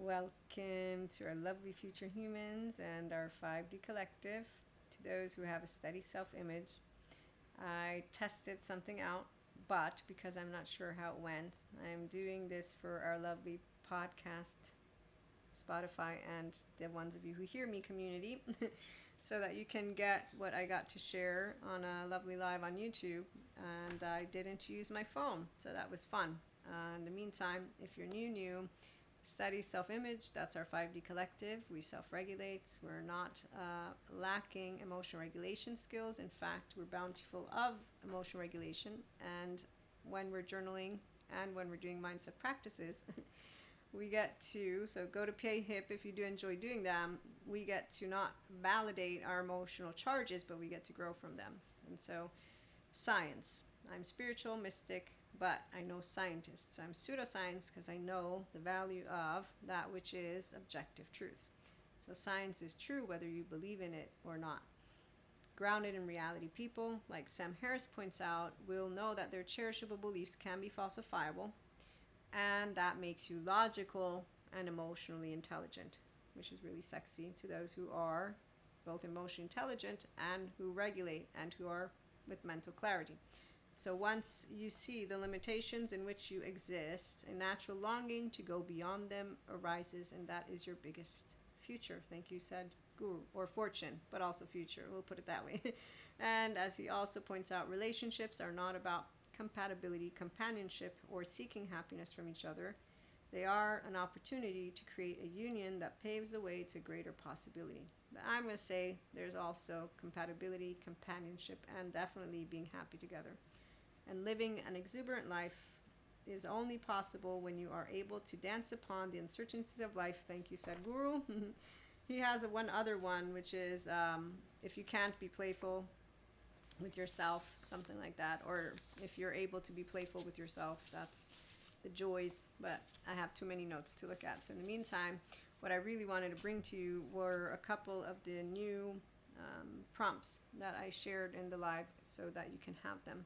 Welcome to our lovely future humans and our 5D collective. To those who have a steady self image, I tested something out, but because I'm not sure how it went, I'm doing this for our lovely podcast, Spotify, and the ones of you who hear me community, so that you can get what I got to share on a lovely live on YouTube. And I didn't use my phone, so that was fun. In the meantime, if you're new, study self-image. That's our 5D collective. We self-regulate. We're not lacking emotional regulation skills. In fact, we're bountiful of emotional regulation. And when we're journaling and when we're doing mindset practices, we get to, so go to pay hip if you do enjoy doing them, we get to not validate our emotional charges, but we get to grow from them. And so science. I'm spiritual, mystic, but I know scientists. I'm pseudoscience because I know the value of that which is objective truth. So science is true whether you believe in it or not. Grounded in reality people, like Sam Harris points out, will know that their cherishable beliefs can be falsifiable, and that makes you logical and emotionally intelligent, which is really sexy to those who are both emotionally intelligent and who regulate and who are with mental clarity. So once you see the limitations in which you exist, a natural longing to go beyond them arises, and that is your biggest future. Thank you, said Guru, or fortune, but also future. We'll put it that way. And as he also points out, relationships are not about compatibility, companionship, or seeking happiness from each other. They are an opportunity to create a union that paves the way to greater possibility. But I'm going to say there's also compatibility, companionship, and definitely being happy together. And living an exuberant life is only possible when you are able to dance upon the uncertainties of life. Thank you, said Guru. He has one other one, which is if you can't be playful with yourself, something like that. Or if you're able to be playful with yourself, that's the joys. But I have too many notes to look at. So in the meantime, what I really wanted to bring to you were a couple of the new prompts that I shared in the live so that you can have them.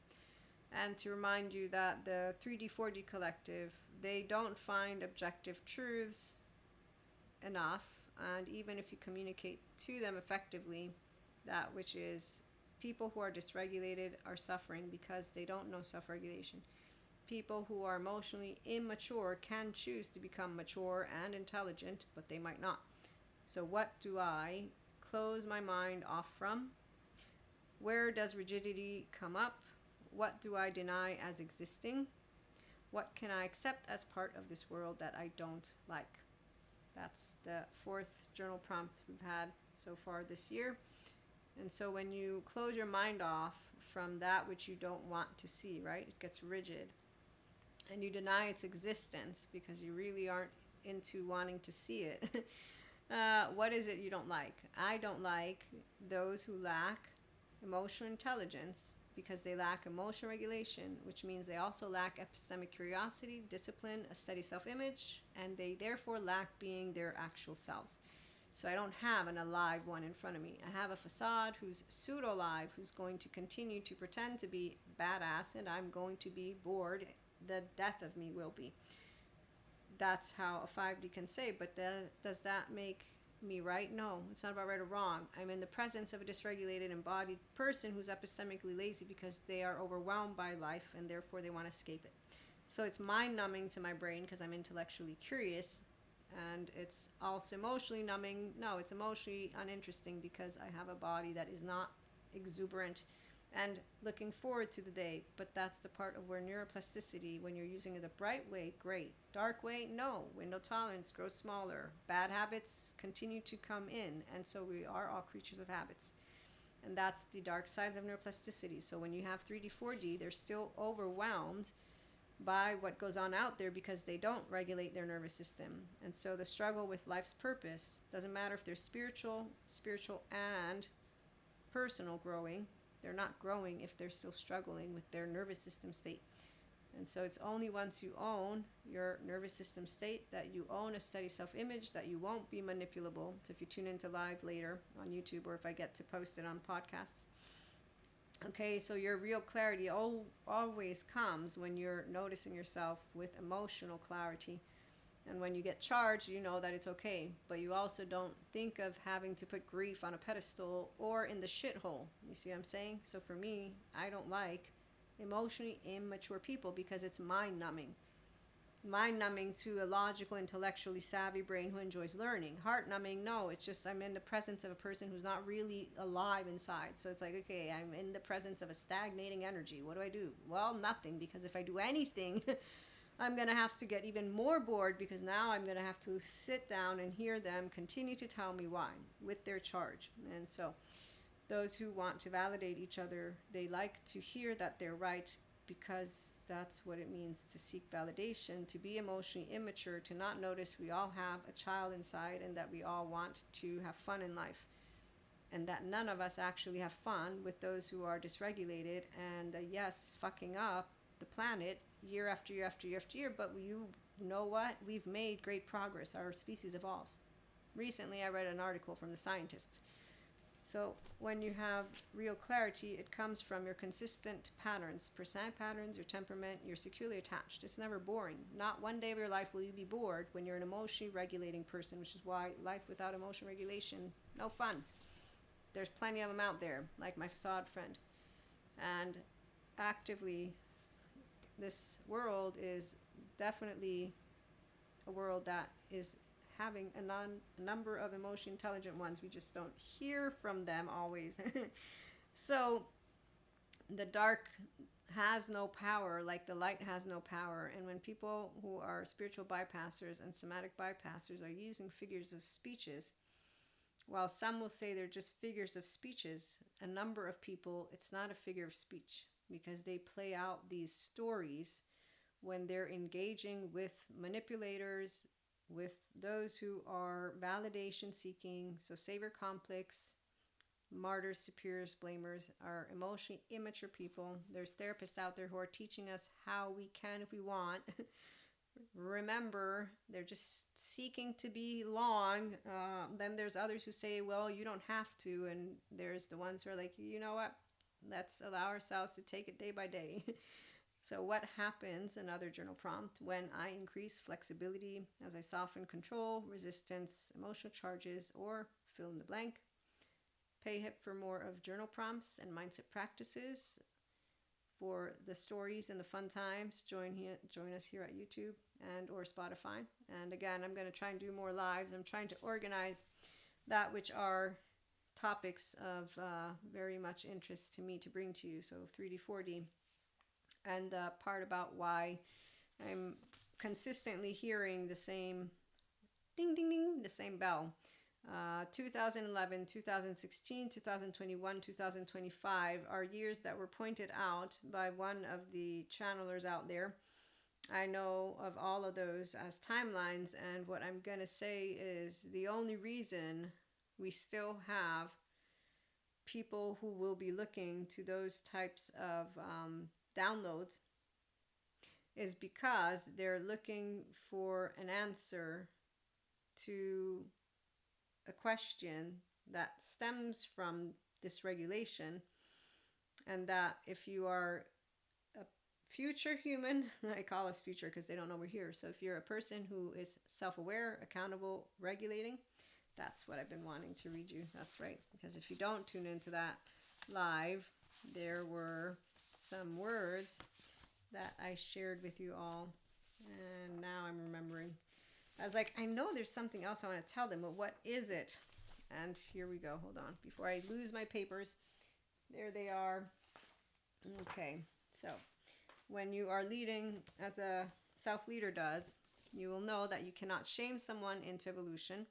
And to remind you that the 3D, 4D collective, they don't find objective truths enough. And even if you communicate to them effectively, that which is people who are dysregulated are suffering because they don't know self-regulation. People who are emotionally immature can choose to become mature and intelligent, but they might not. So what do I close my mind off from? Where does rigidity come up? What do I deny as existing? What can I accept as part of this world that I don't like? That's the fourth journal prompt we've had so far this year. And so when you close your mind off from that which you don't want to see, right? It gets rigid. And you deny its existence because you really aren't into wanting to see it. What is it you don't like? I don't like those who lack emotional intelligence because they lack emotional regulation, which means they also lack epistemic curiosity, discipline, a steady self-image, and they therefore lack being their actual selves. So I don't have an alive one in front of me. I have a facade who's pseudo-alive, who's going to continue to pretend to be badass, and I'm going to be bored. The death of me will be. That's how a 5D can say, but does that make me right? No, it's not about right or wrong. I'm in the presence of a dysregulated embodied person who's epistemically lazy because they are overwhelmed by life and therefore they want to escape it. So it's mind numbing to my brain because I'm intellectually curious, and it's also emotionally numbing. No, it's emotionally uninteresting because I have a body that is not exuberant and looking forward to the day. But that's the part of where neuroplasticity, when you're using it the bright way, great. Dark way, no. Window tolerance grows smaller. Bad habits continue to come in, and so we are all creatures of habits. And that's the dark sides of neuroplasticity. So when you have 3D, 4D, they're still overwhelmed by what goes on out there because they don't regulate their nervous system. And so the struggle with life's purpose doesn't matter if they're spiritual and personal growing. They're not growing if they're still struggling with their nervous system state. And so it's only once you own your nervous system state that you own a steady self-image, that you won't be manipulable. So if you tune into live later on YouTube, or if I get to post it on podcasts. Okay, so your real clarity always comes when you're noticing yourself with emotional clarity. And when you get charged, you know that it's okay. But you also don't think of having to put grief on a pedestal or in the shithole. You see what I'm saying? So for me, I don't like emotionally immature people because it's mind numbing. Mind numbing to a logical, intellectually savvy brain who enjoys learning. Heart numbing, no, it's just I'm in the presence of a person who's not really alive inside. So it's like, okay, I'm in the presence of a stagnating energy. What do I do? Well, nothing, because if I do anything, I'm going to have to get even more bored, because now I'm going to have to sit down and hear them continue to tell me why with their charge. And so those who want to validate each other, they like to hear that they're right, because that's what it means to seek validation, to be emotionally immature, to not notice we all have a child inside and that we all want to have fun in life. And that none of us actually have fun with those who are dysregulated and, yes, fucking up the planet year after year after year after year. But you know what? We've made great progress. Our species evolves. Recently, I read an article from the scientists. So when you have real clarity, it comes from your consistent patterns, personality patterns, your temperament, you're securely attached. It's never boring. Not one day of your life will you be bored when you're an emotionally regulating person, which is why life without emotion regulation, no fun. There's plenty of them out there, like my facade friend. And actively, this world is definitely a world that is having a number of emotionally intelligent ones. We just don't hear from them always. So the dark has no power, like the light has no power. And when people who are spiritual bypassers and somatic bypassers are using figures of speeches, while some will say they're just figures of speeches, a number of people, it's not a figure of speech, because they play out these stories when they're engaging with manipulators, with those who are validation seeking. So savior complex, martyrs, superiors, blamers are emotionally immature people. There's therapists out there who are teaching us how we can if we want. Remember, they're just seeking to belong. Then there's others who say, well, you don't have to. And there's the ones who are like, you know what? Let's allow ourselves to take it day by day. So what happens, another journal prompt, when I increase flexibility as I soften control, resistance, emotional charges, or fill in the blank? Pay hip for more of journal prompts and mindset practices. For the stories and the fun times, join us here at YouTube and or Spotify. And again, I'm going to try and do more lives. I'm trying to organize that which are topics of very much interest to me to bring to you. So 3D, 4D. And the part about why I'm consistently hearing the same ding, ding, ding, the same bell. 2011, 2016, 2021, 2025 are years that were pointed out by one of the channelers out there. I know of all of those as timelines, and what I'm going to say is the only reason we still have people who will be looking to those types of downloads is because they're looking for an answer to a question that stems from dysregulation, and that if you are a future human, I call us future because they don't know we're here. So if you're a person who is self-aware, accountable, regulating, that's what I've been wanting to read you. That's right. Because if you don't tune into that live, there were some words that I shared with you all, and now I'm remembering. I was like, I know there's something else I want to tell them, but what is it? And here we go. Hold on. Before I lose my papers. There they are. Okay. So when you are leading as a self-leader does, you will know that you cannot shame someone into evolution,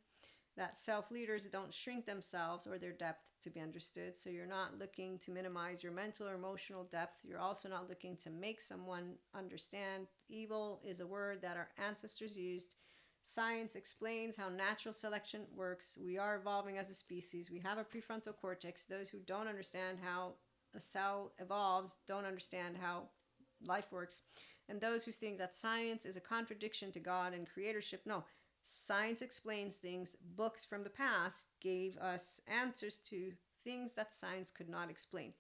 that self-leaders don't shrink themselves or their depth to be understood. So you're not looking to minimize your mental or emotional depth. You're also not looking to make someone understand. Evil is a word that our ancestors used. Science explains how natural selection works. We are evolving as a species. We have a prefrontal cortex. Those who don't understand how a cell evolves don't understand how life works. And those who think that science is a contradiction to God and creatorship, no. Science explains things. Books from the past gave us answers to things that science could not explain.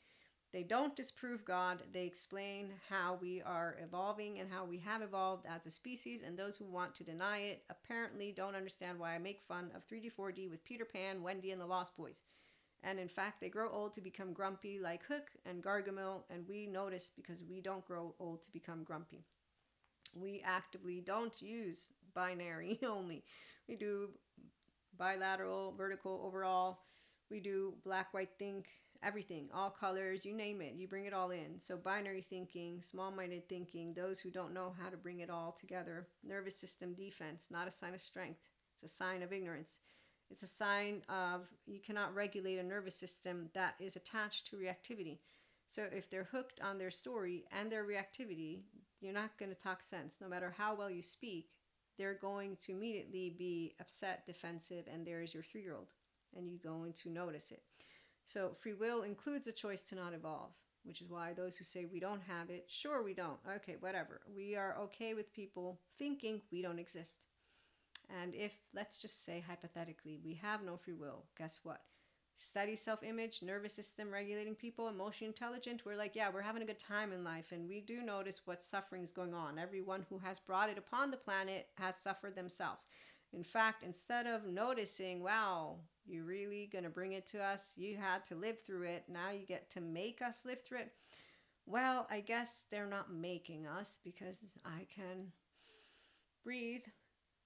They don't disprove God. They explain how we are evolving and how we have evolved as a species. And those who want to deny it apparently don't understand why I make fun of 3D, 4D with Peter Pan, Wendy, and the Lost Boys. And in fact, they grow old to become grumpy like Hook and Gargamel. And we notice because we don't grow old to become grumpy. We actively don't use binary only. We do bilateral, vertical, overall. We do black, white, think, everything, all colors, you name it, you bring it all in. So binary thinking, small-minded thinking, those who don't know how to bring it all together. Nervous system defense, not a sign of strength. It's a sign of ignorance. It's a sign of you cannot regulate a nervous system that is attached to reactivity. So if they're hooked on their story and their reactivity, you're not going to talk sense. No matter how well you speak, they're going to immediately be upset, defensive, and there's your 3-year-old. And you're going to notice it. So free will includes a choice to not evolve, which is why those who say we don't have it, sure we don't. Okay, whatever. We are okay with people thinking we don't exist. And if, let's just say hypothetically, we have no free will, guess what? Steady self-image, nervous system regulating people, emotionally intelligent, we're like, yeah, we're having a good time in life. And we do notice what suffering is going on. Everyone who has brought it upon the planet has suffered themselves. In fact, instead of noticing, wow, you're really going to bring it to us, you had to live through it, now you get to make us live through it. Well, I guess they're not making us because I can breathe,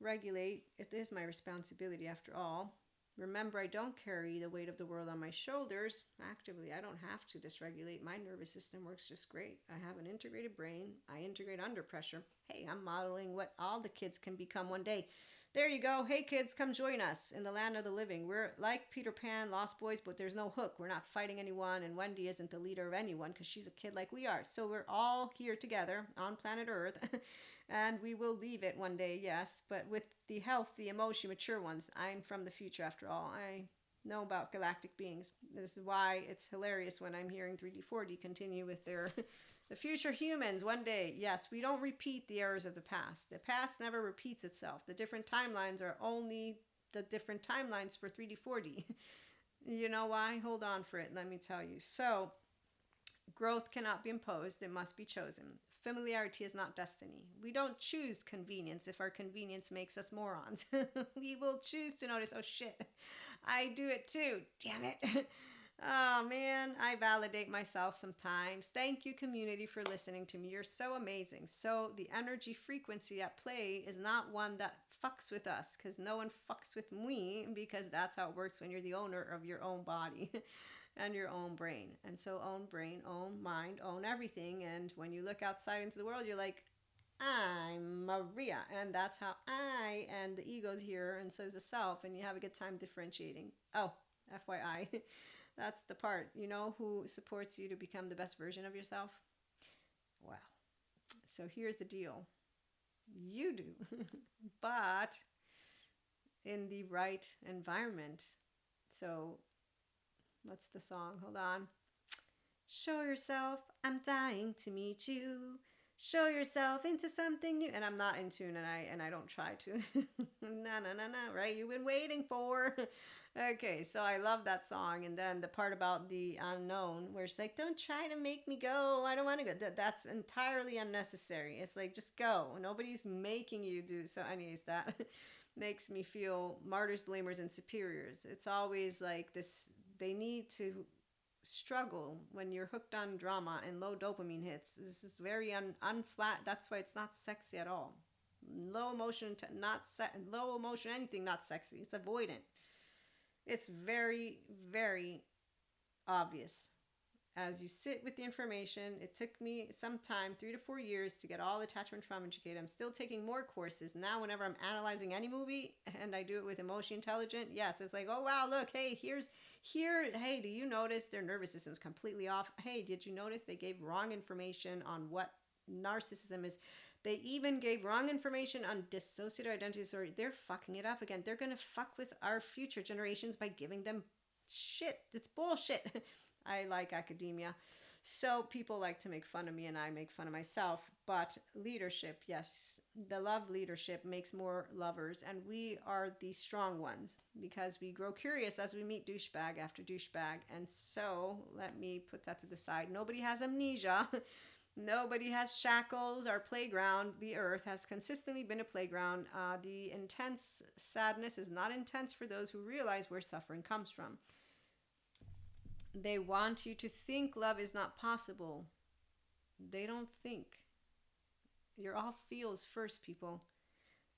regulate. It is my responsibility after all. Remember, I don't carry the weight of the world on my shoulders. Actively, I don't have to dysregulate. My nervous system works just great. I have an integrated brain. I integrate under pressure. Hey, I'm modeling what all the kids can become one day. There you go. Hey, kids, come join us in the land of the living. We're like Peter Pan, Lost Boys, but there's no Hook. We're not fighting anyone, and Wendy isn't the leader of anyone because she's a kid like we are. So we're all here together on planet Earth, and we will leave it one day, yes, but with the health, the emotion, mature ones. I'm from the future, after all. I know about galactic beings. This is why it's hilarious when I'm hearing 3D, 4D continue with their... The future humans, one day, yes, we don't repeat the errors of the past. The past never repeats itself. The different timelines are only the different timelines for 3D, 4D. You know why? Hold on for it. Let me tell you. So, growth cannot be imposed. It must be chosen. Familiarity is not destiny. We don't choose convenience if our convenience makes us morons. We will choose to notice, oh shit, I do it too. Damn it. Oh man, I validate myself sometimes. Thank you, community, for listening to me. You're so amazing. So the energy frequency at play is not one that fucks with us, because no one fucks with me, because that's how it works when you're the owner of your own body and your own brain. And so own brain, own mind, own everything. And when you look outside into the world, you're like, I'm Maria. And that's how I and the ego's here, and so is the self. And you have a good time differentiating. Oh, FYI. That's the part. You know who supports you to become the best version of yourself? Well, so here's the deal. You do, but in the right environment. So what's the song? Hold on. Show yourself, I'm dying to meet you. Show yourself into something new. And I'm not in tune, and I don't try to. No, right? You've been waiting for... Okay, so I love that song. And then the part about the unknown, where it's like, don't try to make me go. I don't want to go. That's entirely unnecessary. It's like, just go. Nobody's making you do. So anyways, that makes me feel martyrs, blamers, and superiors. It's always like this, they need to struggle when you're hooked on drama and low dopamine hits. This is very unflat. That's why it's not sexy at all. Low emotion, low emotion, anything not sexy. It's avoidant. It's very, very obvious. As you sit with the information, it took me some time, 3 to 4 years, to get all attachment trauma educated. I'm still taking more courses. Now, whenever I'm analyzing any movie, and I do it with emotionally intelligent, yes, it's like, oh, wow, look, hey, hey, do you notice their nervous system's completely off? Hey, did you notice they gave wrong information on what narcissism is? They even gave wrong information on dissociative identity disorder. They're fucking it up again. They're going to fuck with our future generations by giving them shit. It's bullshit. I like academia. So people like to make fun of me, and I make fun of myself. But leadership, yes, the love leadership makes more lovers, and we are the strong ones because we grow curious as we meet douchebag after douchebag. And so let me put that to the side. Nobody has amnesia. Nobody has shackles. Our playground, the earth, has consistently been a playground. The intense sadness is not intense for those who realize where suffering comes from. They want you to think love is not possible. They don't think. You're all feels first, people.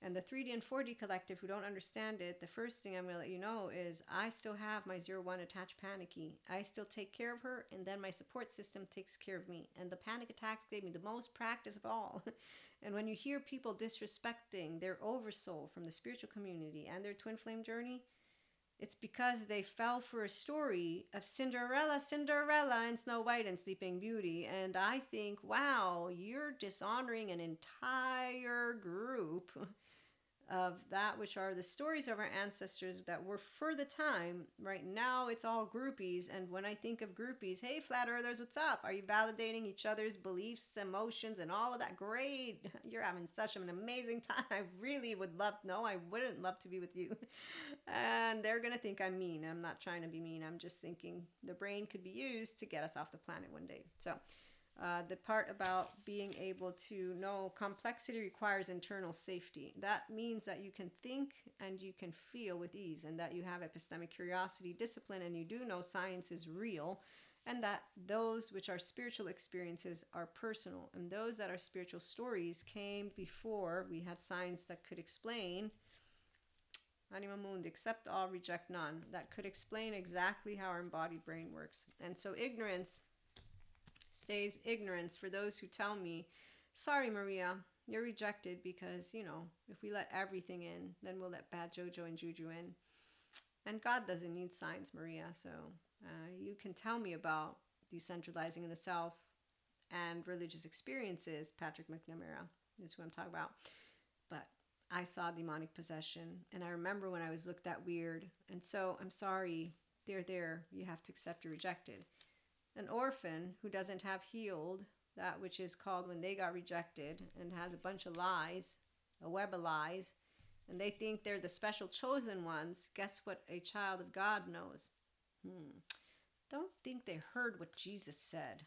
And the 3D and 4D collective who don't understand it, the first thing I'm going to let you know is I still have my 01 attached panicky. I still take care of her, and then my support system takes care of me. And the panic attacks gave me the most practice of all. And when you hear people disrespecting their oversoul from the spiritual community and their twin flame journey, it's because they fell for a story of Cinderella, and Snow White and Sleeping Beauty. And I think, wow, you're dishonoring an entire group of that which are the stories of our ancestors that were for the time. Right now, it's all groupies. And when I think of groupies, hey, flat earthers, what's up? Are you validating each other's beliefs, emotions, and all of that? Great. You're having such an amazing time. I really would love, no, I wouldn't love to be with you. And they're going to think I'm mean. I'm not trying to be mean. I'm just thinking the brain could be used to get us off the planet one day. So the part about being able to know complexity requires internal safety. That means that you can think and you can feel with ease, and that you have epistemic curiosity, discipline, and you do know science is real, and that those which are spiritual experiences are personal, and those that are spiritual stories came before we had science that could explain Anima Mundi, accept all, reject none, that could explain exactly how our embodied brain works. And so ignorance stays ignorance for those who tell me, sorry, Maria, you're rejected because, if we let everything in, then we'll let bad Jojo and Juju in. And God doesn't need signs, Maria. So you can tell me about decentralizing in the self and religious experiences. Patrick McNamara is who I'm talking about. But I saw demonic possession, and I remember when I was looked at weird. And so I'm sorry, they're there. You have to accept or rejected. An orphan who doesn't have healed that which is called when they got rejected and has a bunch of lies, a web of lies, and they think they're the special chosen ones, guess what a child of God knows? Don't think they heard what Jesus said.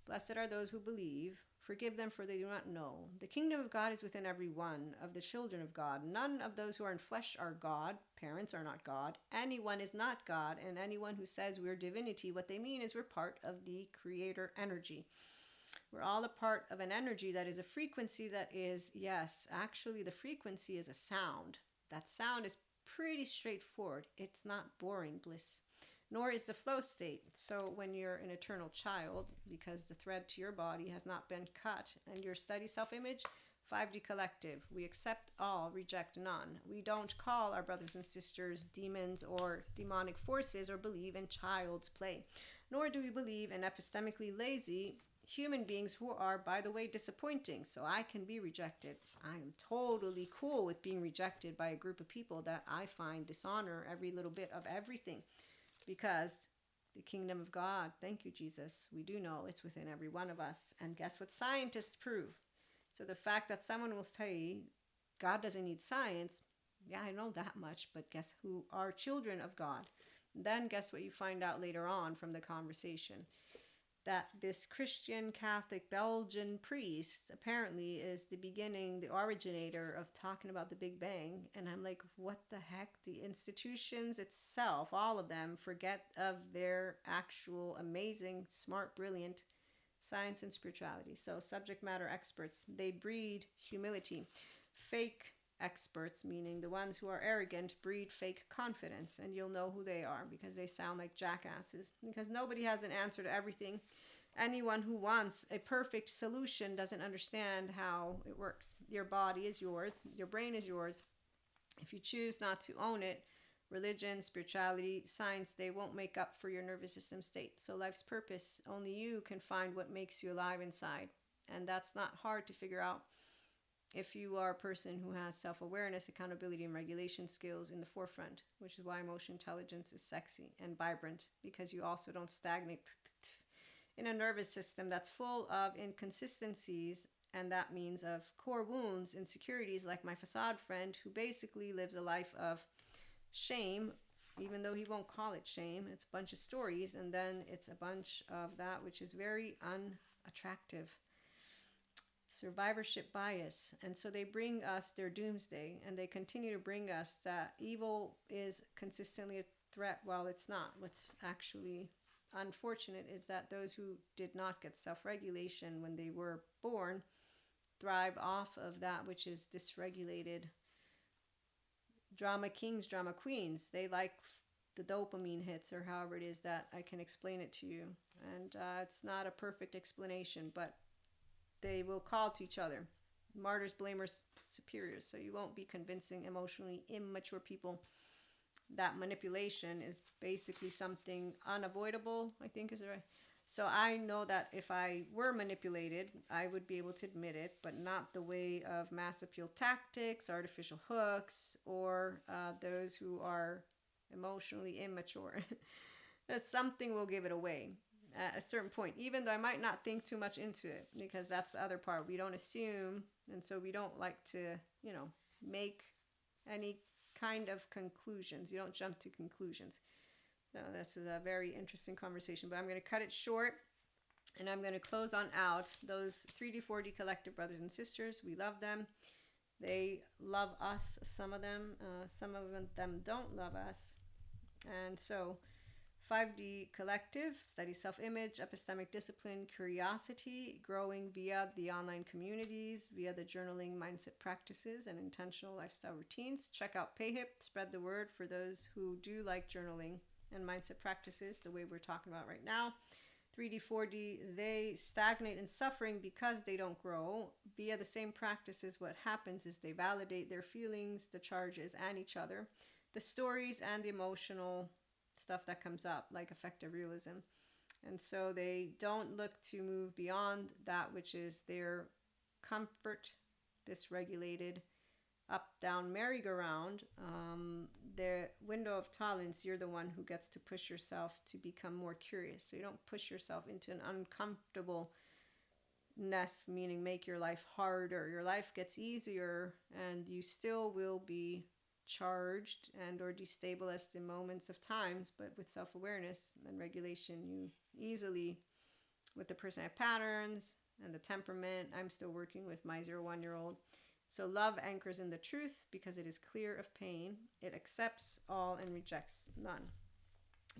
Blessed are those who believe. Forgive them, for they do not know. The kingdom of God is within every one of the children of God. None of those who are in flesh are God. Parents are not God. Anyone is not God. And anyone who says we're divinity, what they mean is we're part of the creator energy. We're all a part of an energy that is a frequency that is, yes, actually the frequency is a sound. That sound is pretty straightforward. It's not boring bliss, nor is the flow state. So when you're an eternal child, because the thread to your body has not been cut, and your steady self-image, 5D collective, we accept all, reject none. We don't call our brothers and sisters demons or demonic forces or believe in child's play, nor do we believe in epistemically lazy human beings who are, by the way, disappointing. So I can be rejected. I'm totally cool with being rejected by a group of people that I find dishonor every little bit of everything. Because the kingdom of God, thank you, Jesus, we do know it's within every one of us. And guess what scientists prove? So the fact that someone will say, God doesn't need science, yeah, I know that much, but guess who are children of God? Then guess what you find out later on from the conversation? That this Christian Catholic Belgian priest apparently is the beginning, the originator of talking about the Big Bang. And I'm like, what the heck? The institutions itself, all of them, forget of their actual amazing, smart, brilliant science and spirituality. So subject matter experts, they breed humility. Fake experts, meaning the ones who are arrogant, breed fake confidence, and you'll know who they are because they sound like jackasses, because nobody has an answer to everything. Anyone who wants a perfect solution doesn't understand how it works. Your body is yours, your brain is yours. If you choose not to own it, religion, spirituality, science, they won't make up for your nervous system state. So life's purpose, only you can find what makes you alive inside, and that's not hard to figure out if you are a person who has self-awareness, accountability, and regulation skills in the forefront, which is why emotional intelligence is sexy and vibrant, because you also don't stagnate in a nervous system that's full of inconsistencies And that means of core wounds, insecurities, like my facade friend who basically lives a life of shame, even though he won't call it shame. It's a bunch of stories, and then it's a bunch of that which is very unattractive. Survivorship bias. And so they bring us their doomsday, and they continue to bring us that evil is consistently a threat while it's not. What's actually unfortunate is that those who did not get self-regulation when they were born thrive off of that which is dysregulated. Drama kings, drama queens, they like the dopamine hits, or however it is that I can explain it to you. And it's not a perfect explanation, but they will call to each other. Martyrs, blamers, superiors. So you won't be convincing emotionally immature people that manipulation is basically something unavoidable, I think is right. So I know that if I were manipulated, I would be able to admit it, but not the way of mass appeal tactics, artificial hooks, or those who are emotionally immature. That something will give it away at a certain point, even though I might not think too much into it, because that's the other part. We don't assume, and so we don't like to, make any kind of conclusions. You don't jump to conclusions. No, this is a very interesting conversation, but I'm going to cut it short, and I'm going to close on out. Those 3D, 4D collective brothers and sisters, we love them. They love us, some of them. Some of them don't love us. And so 5D collective, steady self-image, epistemic discipline, curiosity, growing via the online communities, via the journaling mindset practices and intentional lifestyle routines. Check out PayHip, spread the word for those who do like journaling and mindset practices the way we're talking about right now. 3D, 4D, they stagnate in suffering because they don't grow. Via the same practices, what happens is they validate their feelings, the charges, and each other, the stories, and the emotional stuff that comes up, like effective realism. And so they don't look to move beyond that which is their comfort, dysregulated, up-down merry-go-round. Their window of tolerance, you're the one who gets to push yourself to become more curious. So you don't push yourself into an uncomfortableness, meaning make your life harder. Your life gets easier, and you still will be charged and or destabilized in moments of times, but with self-awareness and regulation, you easily, with the personality patterns and the temperament, I'm still working with my 0-1-year-old. So love anchors in the truth because it is clear of pain. It accepts all and rejects none.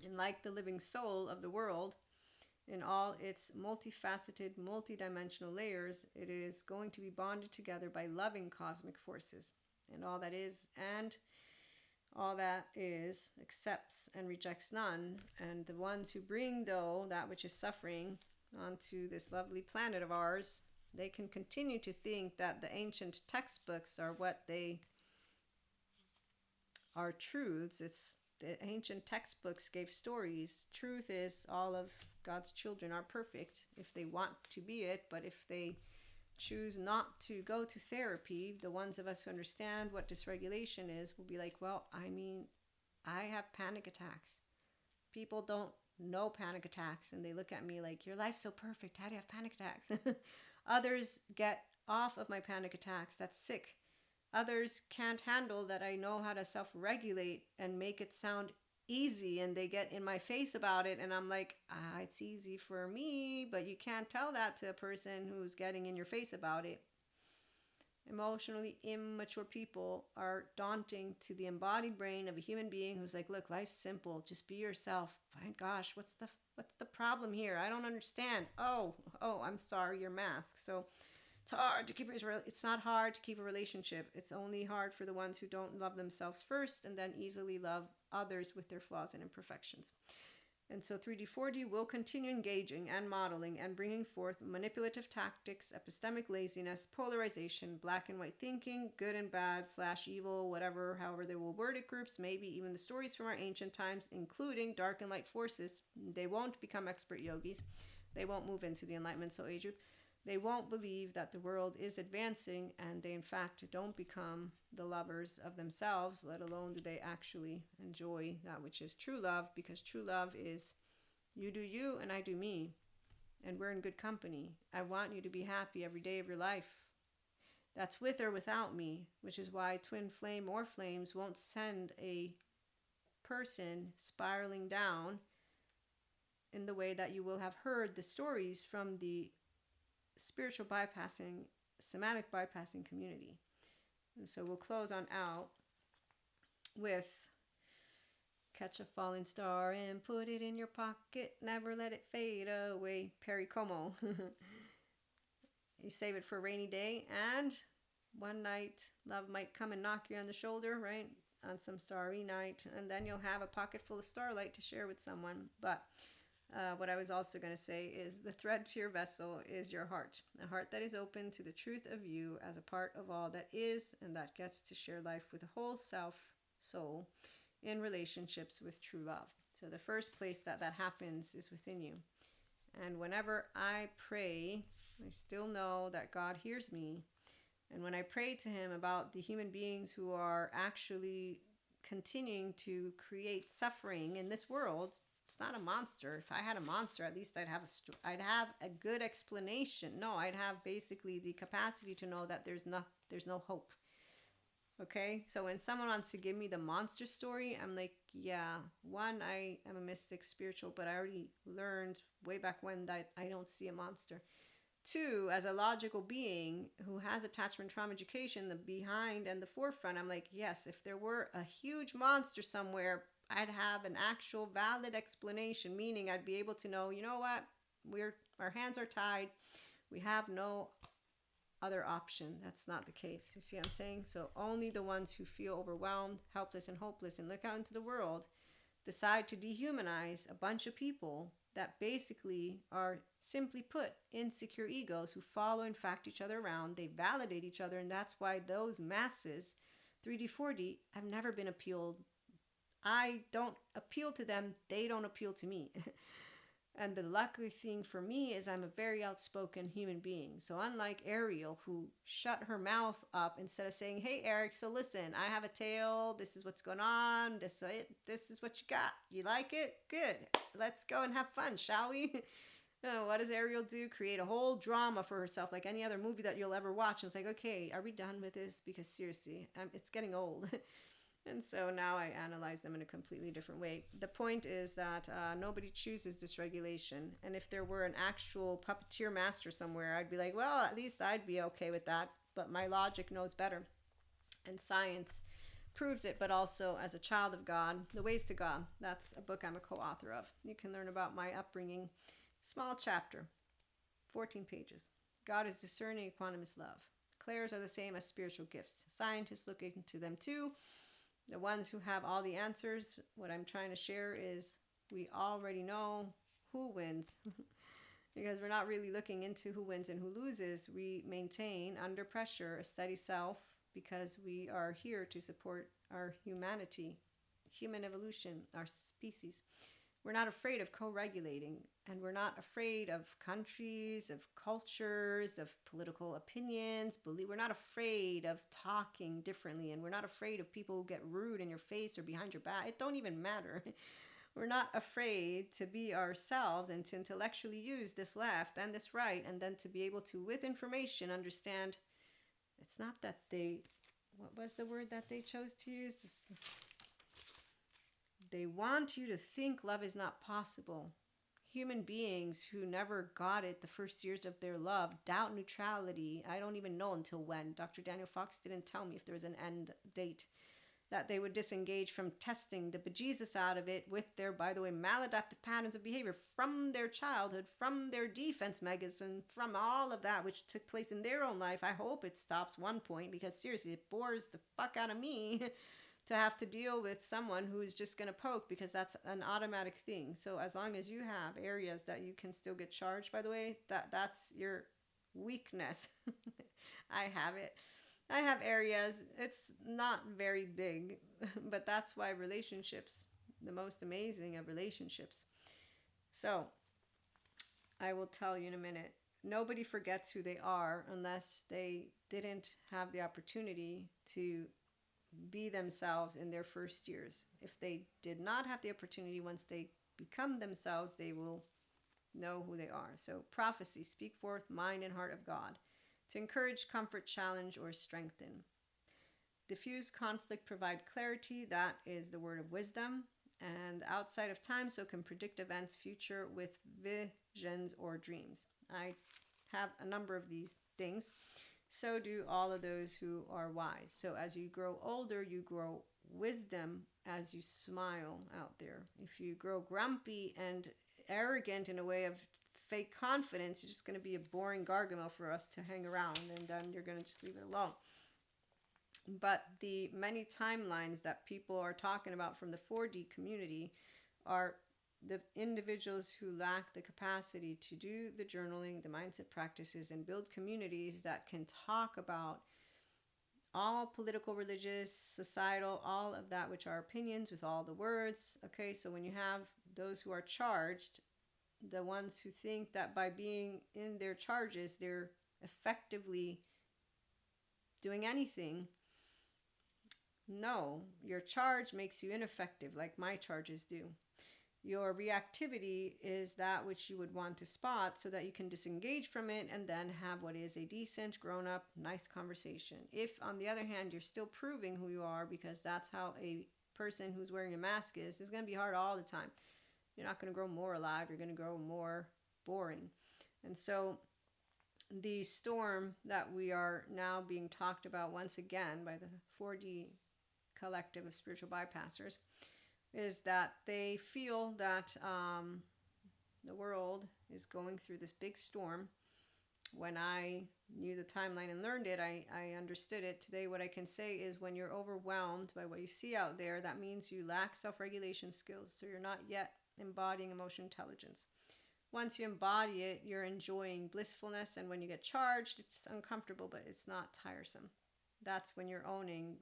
And like the living soul of the world, in all its multifaceted, multidimensional layers, it is going to be bonded together by loving cosmic forces. And all that is accepts and rejects none. And the ones who bring, though, that which is suffering onto this lovely planet of ours, they can continue to think that the ancient textbooks are what they are truths. It's the ancient textbooks gave stories. Truth is all of God's children are perfect if they want to be it, but if they choose not to go to therapy, the ones of us who understand what dysregulation is will be like, well, I have panic attacks. People don't know panic attacks, and they look at me like, your life's so perfect, how do you have panic attacks? Others get off of my panic attacks. That's sick. Others can't handle that I know how to self-regulate and make it sound easy, and they get in my face about it, and I'm like, it's easy for me, but you can't tell that to a person who's getting in your face about it. Emotionally immature people are daunting to the embodied brain of a human being who's like, look, life's simple, just be yourself. My gosh, what's the problem here? I don't understand. Oh, I'm sorry, you're masked. So it's hard to keep it's not hard to keep a relationship. It's only hard for the ones who don't love themselves first and then easily love others with their flaws and imperfections. And so 3D, 4D will continue engaging and modeling and bringing forth manipulative tactics, epistemic laziness, polarization, black and white thinking, good and bad / evil, whatever, however they will word it, groups, maybe even the stories from our ancient times, including dark and light forces. They won't become expert yogis. They won't move into the Enlightenment Soul Age group. They won't believe that the world is advancing, and they in fact don't become the lovers of themselves, let alone do they actually enjoy that which is true love, because true love is you do you and I do me. and we're in good company. I want you to be happy every day of your life. That's with or without me, which is why twin flame or flames won't send a person spiraling down in the way that you will have heard the stories from the spiritual bypassing, somatic bypassing community. And so we'll close on out with catch a falling star and put it in your pocket, never let it fade away. Perry Como. You save it for a rainy day, and one night love might come and knock you on the shoulder, right? On some starry night, and then you'll have a pocket full of starlight to share with someone. But what I was also going to say is the thread to your vessel is your heart, a heart that is open to the truth of you as a part of all that is, and that gets to share life with a whole self, soul, in relationships with true love. So the first place that happens is within you. And whenever I pray, I still know that God hears me. And when I pray to him about the human beings who are actually continuing to create suffering in this world, it's not a monster. If I had a monster, at least I'd have a good explanation. No, I'd have basically the capacity to know that there's no hope. Okay, so when someone wants to give me the monster story, I'm like, yeah, one, I am a mystic spiritual, but I already learned way back when that I don't see a monster. Two, as a logical being who has attachment trauma education, the behind and the forefront, I'm like, yes, if there were a huge monster somewhere, I'd have an actual valid explanation, meaning I'd be able to know, you know what, our hands are tied. We have no other option. That's not the case. You see what I'm saying? So only the ones who feel overwhelmed, helpless, and hopeless and look out into the world decide to dehumanize a bunch of people that basically are, simply put, insecure egos who follow and fact each other around. They validate each other, and that's why those masses, 3D, 4D, have never been appealed. I don't appeal to them. They don't appeal to me. And the lucky thing for me is I'm a very outspoken human being. So unlike Ariel, who shut her mouth up instead of saying, hey, Eric, so listen, I have a tale. This is what's going on. This is what you got. You like it? Good. Let's go and have fun, shall we? What does Ariel do? Create a whole drama for herself, like any other movie that you'll ever watch. And it's like, okay, are we done with this? Because seriously, it's getting old. And so now I analyze them in a completely different way. The point is that nobody chooses dysregulation. And if there were an actual puppeteer master somewhere, I'd be like, well, at least I'd be okay with that. But my logic knows better. And science proves it, but also as a child of God, The Ways to God. That's a book I'm a co-author of. You can learn about my upbringing. Small chapter, 14 pages. God is discerning equanimous love. Clairs are the same as spiritual gifts. Scientists look into them too. The ones who have all the answers, what I'm trying to share is we already know who wins. Because we're not really looking into who wins and who loses. We maintain under pressure a steady self because we are here to support our humanity, human evolution, our species. We're not afraid of co-regulating, and we're not afraid of countries, of cultures, of political opinions. We're not afraid of talking differently, and we're not afraid of people who get rude in your face or behind your back. It don't even matter. We're not afraid to be ourselves and to intellectually use this left and this right, and then to be able to, with information, understand it's not that what was the word that they chose to use? They want you to think love is not possible. Human beings who never got it the first years of their love doubt neutrality. I don't even know until when. Dr. Daniel Fox didn't tell me if there was an end date. That they would disengage from testing the bejesus out of it with their, by the way, maladaptive patterns of behavior from their childhood, from their defense mechanism, from all of that which took place in their own life. I hope it stops one point, because seriously, it bores the fuck out of me to have to deal with someone who is just going to poke, because that's an automatic thing. So as long as you have areas that you can still get charged, by the way, that's your weakness. I have it. I have areas. It's not very big, but that's why relationships, the most amazing of relationships. So I will tell you in a minute. Nobody forgets who they are unless they didn't have the opportunity to be themselves in their first years. If they did not have the opportunity, once they become themselves, they will know who they are. So prophecy, speak forth mind and heart of God. To encourage, comfort, challenge, or strengthen. Diffuse conflict, provide clarity. That is the word of wisdom. And outside of time, so can predict events future with visions or dreams. I have a number of these things. So do all of those who are wise. So as you grow older, you grow wisdom as you smile out there. If you grow grumpy and arrogant in a way of fake confidence, you're just going to be a boring Gargamel for us to hang around, and then you're going to just leave it alone. But the many timelines that people are talking about from the 4D community are the individuals who lack the capacity to do the journaling, the mindset practices, and build communities that can talk about all political, religious, societal, all of that which are opinions with all the words. Okay, so when you have those who are charged, the ones who think that by being in their charges, they're effectively doing anything. No, your charge makes you ineffective, like my charges do. Your reactivity is that which you would want to spot so that you can disengage from it and then have what is a decent, grown-up, nice conversation. If, on the other hand, you're still proving who you are, because that's how a person who's wearing a mask is, it's going to be hard all the time. You're not going to grow more alive. You're going to grow more boring. And so the storm that we are now being talked about once again by the 4D collective of spiritual bypassers is that they feel that the world is going through this big storm. When I knew the timeline and learned it, I understood it. Today, what I can say is when you're overwhelmed by what you see out there, that means you lack self-regulation skills. So you're not yet embodying emotional intelligence. Once you embody it, you're enjoying blissfulness. And when you get charged, it's uncomfortable, but it's not tiresome. That's when you're owning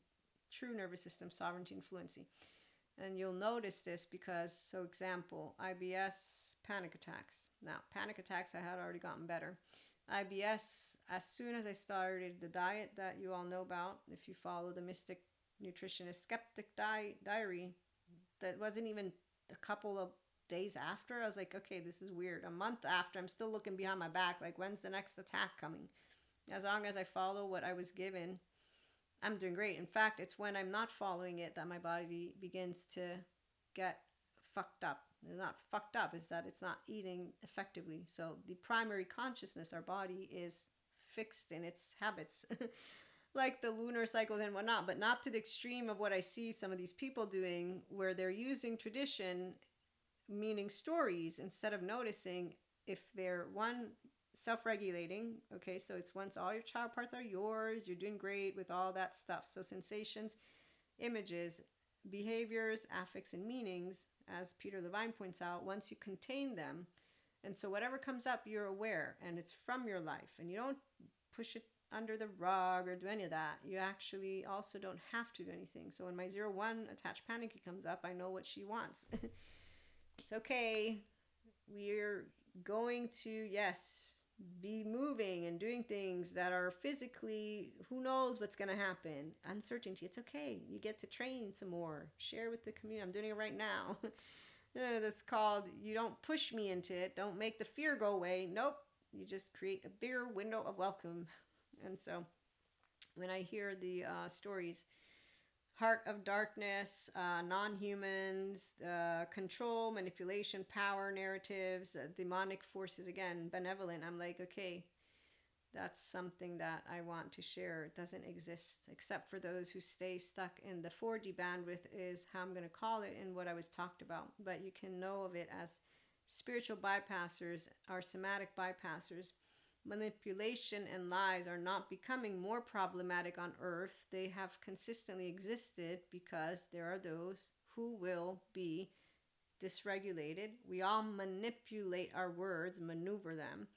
true nervous system sovereignty and fluency. And you'll notice this because, so example, IBS, panic attacks. Now, panic attacks, I had already gotten better. IBS, as soon as I started the diet that you all know about, if you follow the Mystic Nutritionist Skeptic Diary, that wasn't even a couple of days after. I was like, okay, this is weird. A month after, I'm still looking behind my back, like, when's the next attack coming? As long as I follow what I was given, I'm doing great. In fact, it's when I'm not following it that my body begins to get fucked up. It's not fucked up, it's that it's not eating effectively. So the primary consciousness, our body is fixed in its habits, like the lunar cycles and whatnot, but not to the extreme of what I see some of these people doing, where they're using tradition, meaning stories, instead of noticing if they're self-regulating. Okay, so it's once all your child parts are yours, you're doing great with all that stuff. So sensations, images, behaviors, affects, and meanings, as Peter Levine points out, once you contain them, and so whatever comes up, you're aware, and it's from your life, and you don't push it under the rug or do any of that. You actually also don't have to do anything. So when my 01 attached panicky comes up, I know what she wants. It's okay. We're going to, yes, be moving and doing things that are physically, who knows what's going to happen. Uncertainty, it's okay. You get to train some more. Share with the community. I'm doing it right now. That's called, you don't push me into it. Don't make the fear go away. Nope. You just create a bigger window of welcome. And so when I hear the stories, heart of darkness, non-humans, control, manipulation, power narratives, demonic forces, again, benevolent, I'm like, okay, that's something that I want to share. It doesn't exist except for those who stay stuck in the 4D bandwidth, is how I'm going to call it and what I was talked about. But you can know of it as spiritual bypassers, or somatic bypassers. Manipulation and lies are not becoming more problematic on Earth. They have consistently existed because there are those who will be dysregulated. We all manipulate our words, maneuver them.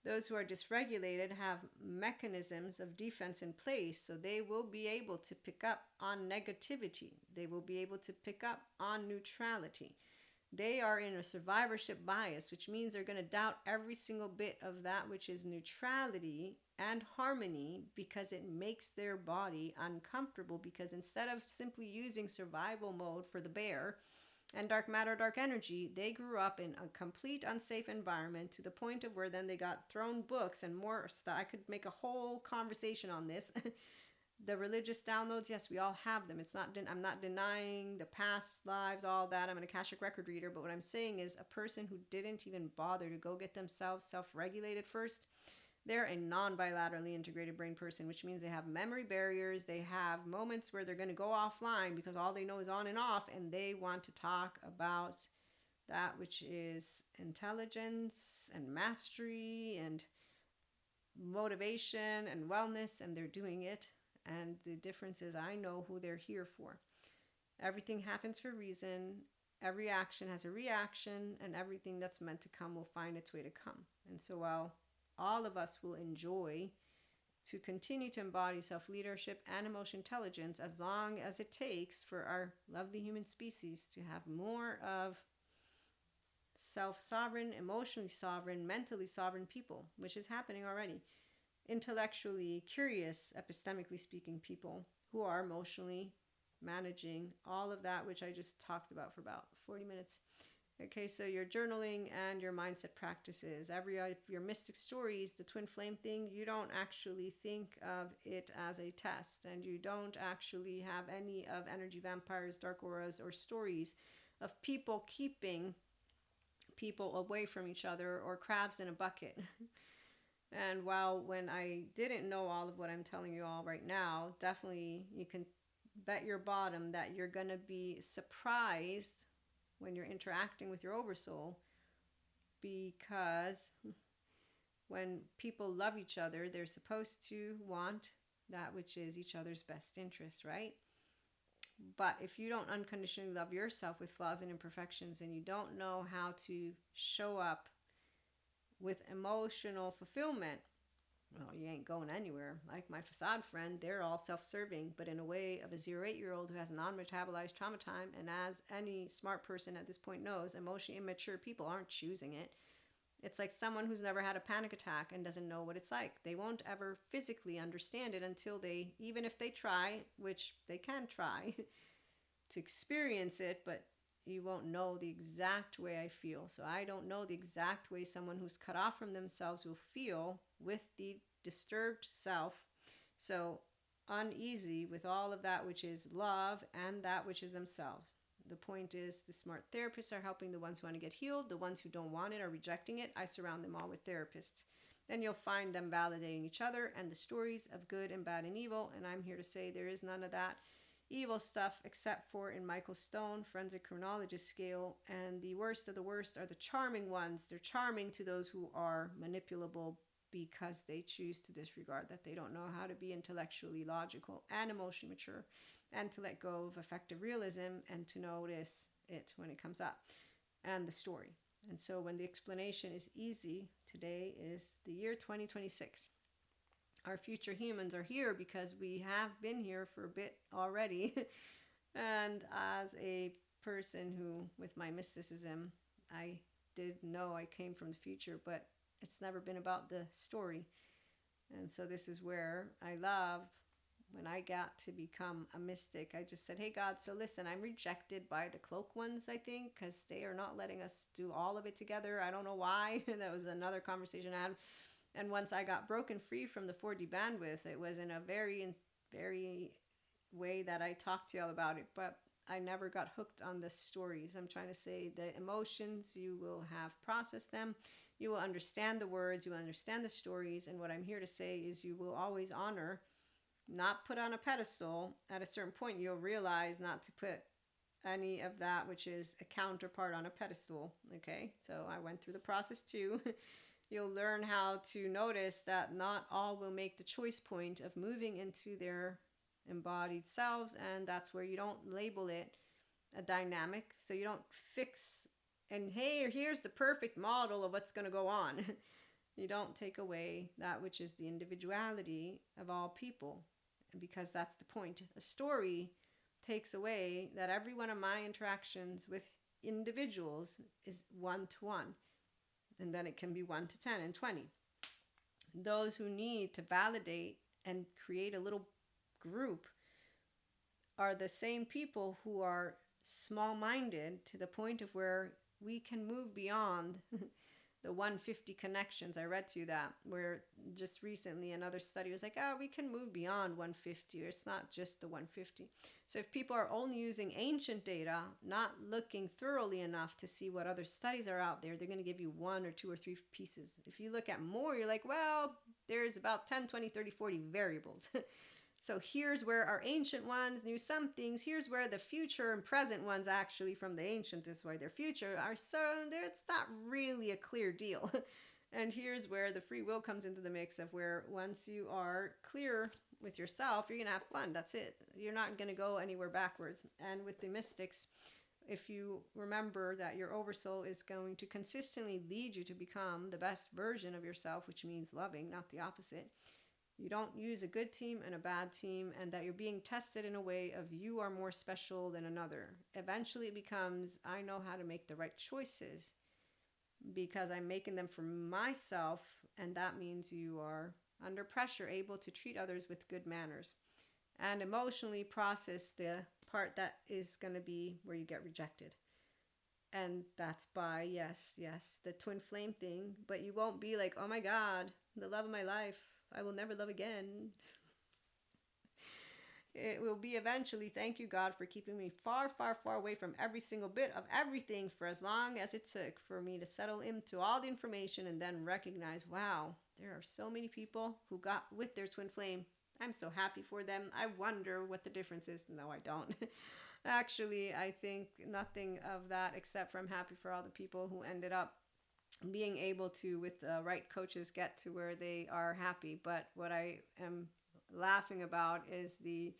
Those who are dysregulated have mechanisms of defense in place, so they will be able to pick up on negativity. They will be able to pick up on neutrality. They are in a survivorship bias, which means they're going to doubt every single bit of that which is neutrality and harmony, because it makes their body uncomfortable. Because instead of simply using survival mode for the bear and dark matter, dark energy, they grew up in a complete unsafe environment to the point of where then they got thrown books and more stuff. I could make a whole conversation on this. The religious downloads, yes, we all have them. It's not. I'm not denying the past lives, all that. I'm an Akashic record reader, but what I'm saying is a person who didn't even bother to go get themselves self-regulated first, they're a non-bilaterally integrated brain person, which means they have memory barriers. They have moments where they're going to go offline because all they know is on and off, and they want to talk about that which is intelligence and mastery and motivation and wellness, and they're doing it. And the difference is I know who they're here for. Everything happens for a reason. Every action has a reaction, and everything that's meant to come will find its way to come. And so while all of us will enjoy to continue to embody self-leadership and emotional intelligence as long as it takes for our lovely human species to have more of self-sovereign, emotionally sovereign, mentally sovereign people, which is happening already. Intellectually curious, epistemically speaking people who are emotionally managing all of that which I just talked about for about 40 minutes. Okay, so your journaling and your mindset practices, every your mystic stories, the twin flame thing, you don't actually think of it as a test, and you don't actually have any of energy vampires, dark auras, or stories of people keeping people away from each other or crabs in a bucket. And while when I didn't know all of what I'm telling you all right now, definitely you can bet your bottom that you're going to be surprised when you're interacting with your oversoul, because when people love each other, they're supposed to want that which is each other's best interest, right? But if you don't unconditionally love yourself with flaws and imperfections, and you don't know how to show up with emotional fulfillment, well, you ain't going anywhere. Like my facade friend, they're all self-serving, but in a way of a 0-8-year-old who has non-metabolized trauma time. And as any smart person at this point knows, emotionally immature people aren't choosing it. It's like someone who's never had a panic attack and doesn't know what it's like. They won't ever physically understand it until they, even if they try, which they can try, to experience it, but you won't know the exact way I feel. So I don't know the exact way someone who's cut off from themselves will feel with the disturbed self. So uneasy with all of that which is love and that which is themselves. The point is, the smart therapists are helping the ones who want to get healed. The ones who don't want it are rejecting it. I surround them all with therapists. Then you'll find them validating each other and the stories of good and bad and evil. And I'm here to say there is none of that evil stuff except for in Michael Stone, forensic criminologist scale. And the worst of the worst are the charming ones. They're charming to those who are manipulable because they choose to disregard that they don't know how to be intellectually logical and emotionally mature, and to let go of effective realism and to notice it when it comes up, and the story. And so when the explanation is easy, today is the year 2026. Our future humans are here because we have been here for a bit already. And as a person who, with my mysticism, I did know I came from the future, but it's never been about the story. And so this is where I love, when I got to become a mystic, I just said, hey God, so listen, I'm rejected by the cloak ones, I think, because they are not letting us do all of it together. I don't know why. That was another conversation I had. And once I got broken free from the 4D bandwidth, it was in a very way that I talked to you all about it, but I never got hooked on the stories. I'm trying to say the emotions, you will have processed them. You will understand the words, you will understand the stories. And what I'm here to say is you will always honor, not put on a pedestal. At a certain point, you'll realize not to put any of that which is a counterpart on a pedestal. Okay, so I went through the process too. You'll learn how to notice that not all will make the choice point of moving into their embodied selves, and that's where you don't label it a dynamic. So you don't fix and hey, here's the perfect model of what's going to go on. You don't take away that which is the individuality of all people, because that's the point. A story takes away that every one of my interactions with individuals is 1-to-1, and then it can be 1 to 10 and 20. Those who need to validate and create a little group are the same people who are small-minded to the point of where we can move beyond the 150 connections. I read to you that, where just recently another study was like, oh, we can move beyond 150. It's not just the 150. So if people are only using ancient data, not looking thoroughly enough to see what other studies are out there, they're going to give you 1 or 2 or 3 pieces. If you look at more, you're like, well, there's about 10, 20, 30, 40 variables. So here's where our ancient ones knew some things. Here's where the future and present ones, actually from the ancient, this way their future are, so there it's not really a clear deal. And here's where the free will comes into the mix, of where once you are clear with yourself, you're going to have fun. That's it. You're not going to go anywhere backwards. And with the mystics, if you remember that your oversoul is going to consistently lead you to become the best version of yourself, which means loving, not the opposite. You don't use a good team and a bad team, and that you're being tested in a way of you are more special than another. Eventually it becomes, I know how to make the right choices because I'm making them for myself, and that means you are under pressure, able to treat others with good manners and emotionally process the part that is going to be where you get rejected. And that's by, yes, the twin flame thing, but you won't be like, oh my God, the love of my life, I will never love again. It will be eventually, thank you, God, for keeping me far, far, far away from every single bit of everything for as long as it took for me to settle into all the information and then recognize, wow, there are so many people who got with their twin flame. I'm so happy for them. I wonder what the difference is. No, I don't. Actually, I think nothing of that, except for I'm happy for all the people who ended up being able to, with the right coaches, get to where they are happy. But what I am laughing about is the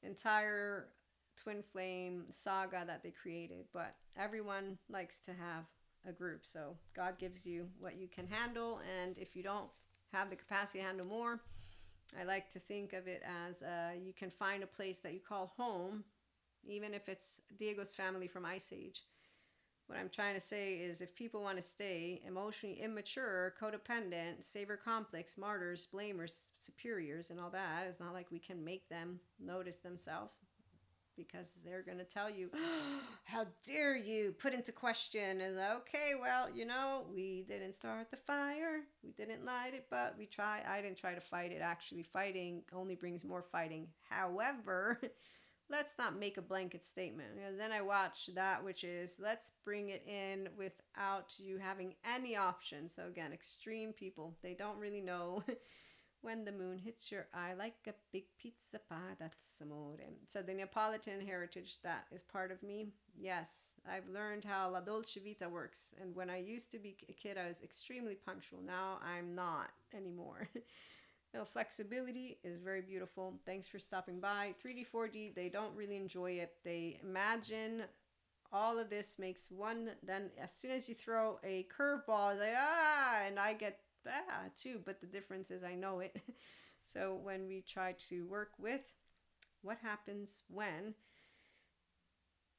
entire twin flame saga that they created. But everyone likes to have a group, so God gives you what you can handle, and if you don't have the capacity to handle more, I like to think of it as you can find a place that you call home, even if it's Diego's family from Ice Age. What I'm trying to say is, if people want to stay emotionally immature, codependent, savior complex, martyrs, blamers, superiors, and all that, it's not like we can make them notice themselves, because they're going to tell you, how dare you put into question. And okay, well, we didn't start the fire. We didn't light it, but we try. I didn't try to fight it. Actually, fighting only brings more fighting. However, let's not make a blanket statement, because then I watch that, which is, let's bring it in without you having any option. So again, extreme people, they don't really know when the moon hits your eye like a big pizza pie, that's amore. So the Neapolitan heritage, that is part of me. Yes, I've learned how La Dolce Vita works. And when I used to be a kid, I was extremely punctual. Now I'm not anymore. Flexibility is very beautiful. Thanks for stopping by. 3D, 4D, they don't really enjoy it. They imagine all of this makes one. Then as soon as you throw a curveball, they and I get that too. But the difference is I know it. So when we try to work with what happens when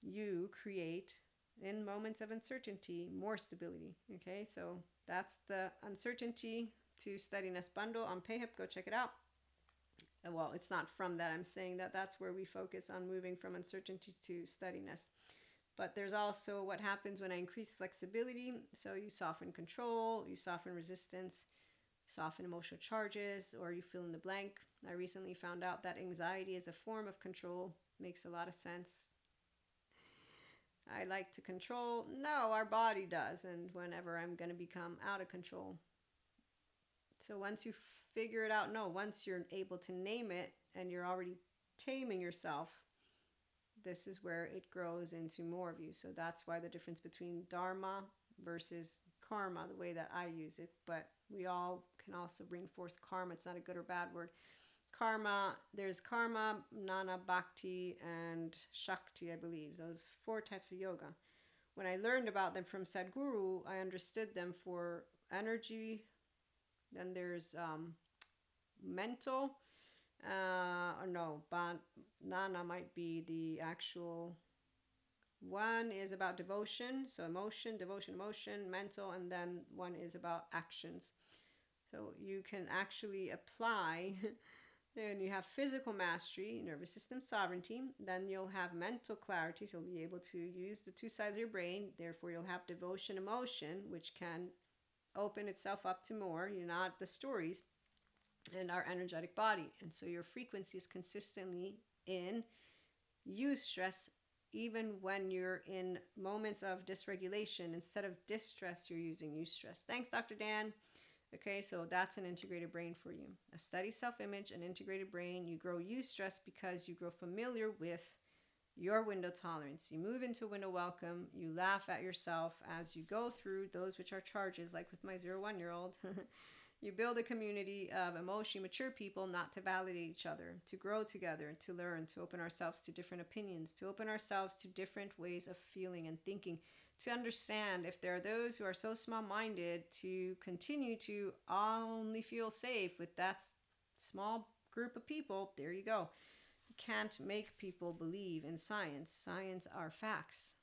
you create, in moments of uncertainty, more stability. Okay, so that's the uncertainty to Steadiness bundle on PayHip. Go check it out. Well, it's not from that. I'm saying that that's where we focus on moving from uncertainty to steadiness. But there's also what happens when I increase flexibility. So you soften control, you soften resistance, soften emotional charges, or you fill in the blank. I recently found out that anxiety is a form of control. Makes a lot of sense. I like to control. No, our body does. And whenever I'm going to become out of control. So once you figure it out, once you're able to name it and you're already taming yourself, this is where it grows into more of you. So that's why the difference between dharma versus karma, the way that I use it. But we all can also bring forth karma. It's not a good or bad word. Karma, there's karma, jnana, bhakti, and shakti, I believe. Those 4 types of yoga. When I learned about them from Sadhguru, I understood them for energy. Then there's mental. Nana might be the actual one, is about devotion. So emotion, devotion, emotion, mental, and then one is about actions. So you can actually apply And you have physical mastery, nervous system sovereignty. Then you'll have mental clarity, so you'll be able to use the two sides of your brain. Therefore, you'll have devotion, emotion, which can open itself up to more. You're not the stories, and our energetic body. And so your frequency is consistently in use stress, even when you're in moments of dysregulation. Instead of distress, you're using use stress. Thanks, Dr. Dan. Okay, so that's an integrated brain for you. A steady self-image, an integrated brain. You grow use stress because you grow familiar with your window tolerance. You move into window welcome. You laugh at yourself as you go through those which are charges, like with my 0-1-year-old. You build a community of emotionally mature people, not to validate each other, to grow together, to learn, to open ourselves to different opinions, to open ourselves to different ways of feeling and thinking, to understand if there are those who are so small-minded to continue to only feel safe with that small group of people. There you go. You can't make people believe in science. Science are facts.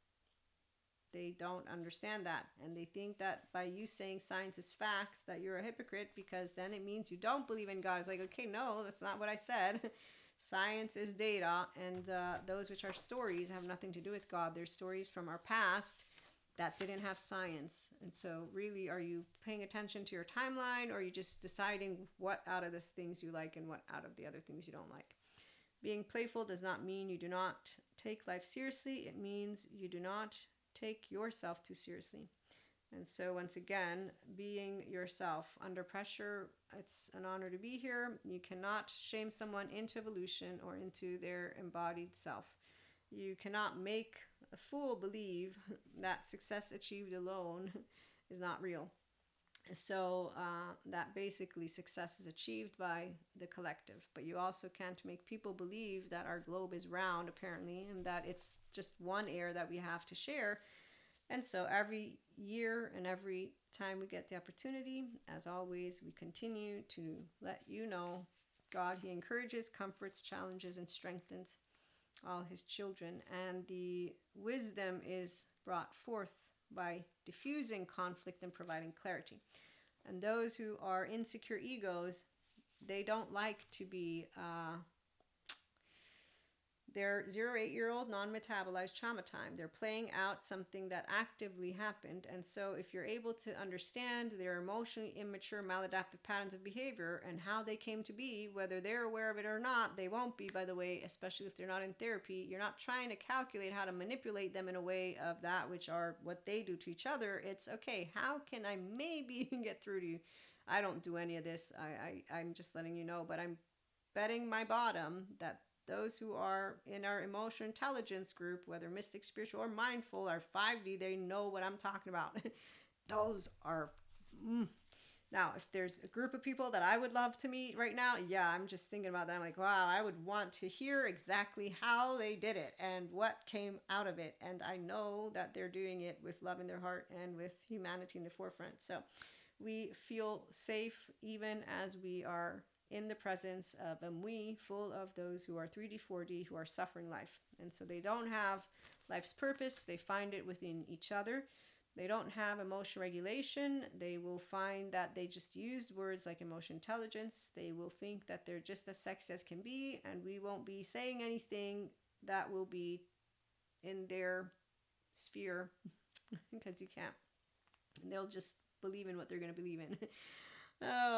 They don't understand that, and they think that by you saying science is facts that you're a hypocrite, because then it means you don't believe in God. It's like, okay, no, that's not what I said. Science is data, and those which are stories have nothing to do with God. They're stories from our past that didn't have science. And so really, are you paying attention to your timeline, or are you just deciding what out of these things you like and what out of the other things you don't like? Being playful does not mean you do not take life seriously. It means you do not take yourself too seriously. And so once again, being yourself under pressure, it's an honor to be here. You cannot shame someone into evolution or into their embodied self. You cannot make a fool believe that success achieved alone is not real. So that basically success is achieved by the collective. But you also can't make people believe that our globe is round, apparently, and that it's just one air that we have to share. And so every year and every time we get the opportunity, as always, we continue to let you know God, He encourages, comforts, challenges, and strengthens all His children. And the wisdom is brought forth by diffusing conflict and providing clarity. And those who are insecure egos, they don't like to be they're 0 to 8-year-old non-metabolized trauma time. They're playing out something that actively happened. And so if you're able to understand their emotionally immature maladaptive patterns of behavior and how they came to be, whether they're aware of it or not, they won't be, by the way, especially if they're not in therapy. You're not trying to calculate how to manipulate them in a way of that which are what they do to each other. It's, okay, how can I maybe get through to you? I don't do any of this. I'm just letting you know, but I'm betting my bottom that those who are in our emotional intelligence group, whether mystic, spiritual, or mindful, are 5D, they know what I'm talking about. Those are... Now, if there's a group of people that I would love to meet right now, yeah, I'm just thinking about that. I'm like, wow, I would want to hear exactly how they did it and what came out of it. And I know that they're doing it with love in their heart and with humanity in the forefront. So we feel safe even as we are in the presence of a we full of those who are 3D, 4D, who are suffering life. And so they don't have life's purpose. They find it within each other. They don't have emotional regulation. They will find that they just used words like emotional intelligence. They will think that they're just as sexy as can be, and we won't be saying anything that will be in their sphere because you can't. They'll just believe in what they're going to believe in.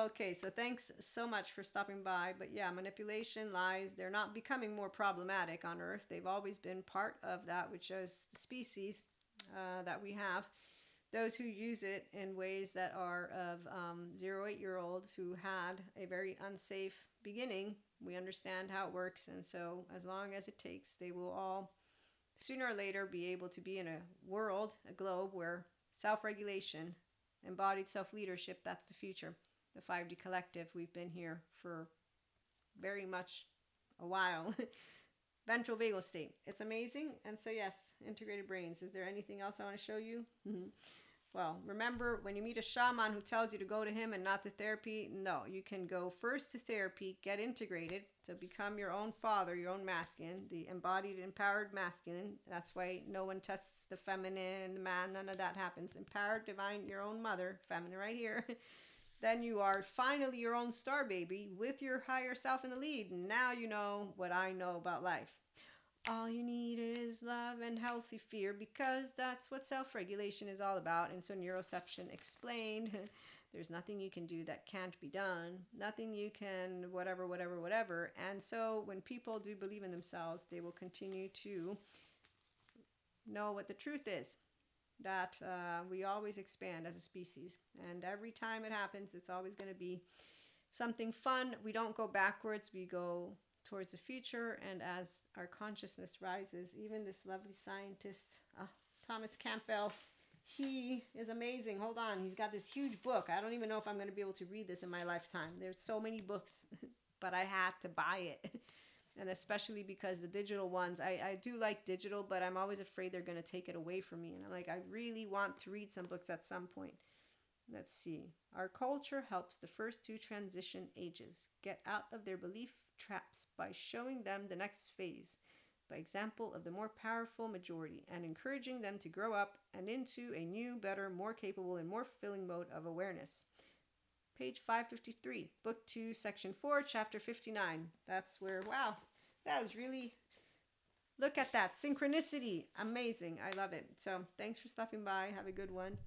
Okay, so thanks so much for stopping by. But yeah, manipulation, lies, they're not becoming more problematic on Earth. They've always been part of that which is the species that we have. Those who use it in ways that are of 0 to 8-year-olds who had a very unsafe beginning, we understand how it works. And so as long as it takes, they will all sooner or later be able to be in a world, a globe, where self-regulation, embodied self-leadership, that's the future. The 5D collective, we've been here for very much a while. Ventral vagal state, it's amazing. And so yes, integrated brains. Is there anything else I want to show you? Well, remember, when you meet a shaman who tells you to go to him and not to therapy, no, you can go first to therapy, get integrated, to become your own father, your own masculine, the embodied, empowered masculine. That's why no one tests the feminine, the man, none of that happens. Empowered, divine, your own mother, feminine right here. then you are finally your own star baby with your higher self in the lead. Now you know what I know about life. All you need is love and healthy fear, because that's what self-regulation is all about. And so neuroception explained there's nothing you can do that can't be done. Nothing you can whatever. And so when people do believe in themselves, they will continue to know what the truth is, that we always expand as a species. And every time it happens, it's always going to be something fun. We don't go backwards, we go towards the future. And as our consciousness rises, even this lovely scientist, Thomas Campbell, he is amazing. Hold on, he's got this huge book. I don't even know if I'm going to be able to read this in my lifetime. There's so many books, but I had to buy it. And especially because the digital ones, I do like digital, but I'm always afraid they're going to take it away from me. And I'm like, I really want to read some books at some point. Let's see. Our culture helps the first two transition ages get out of their belief traps by showing them the next phase, by example of the more powerful majority, and encouraging them to grow up and into a new, better, more capable, and more fulfilling mode of awareness. Page 553, Book 2, Section 4, Chapter 59. That's where, wow, that was really, look at that. Synchronicity. Amazing. I love it. So thanks for stopping by. Have a good one.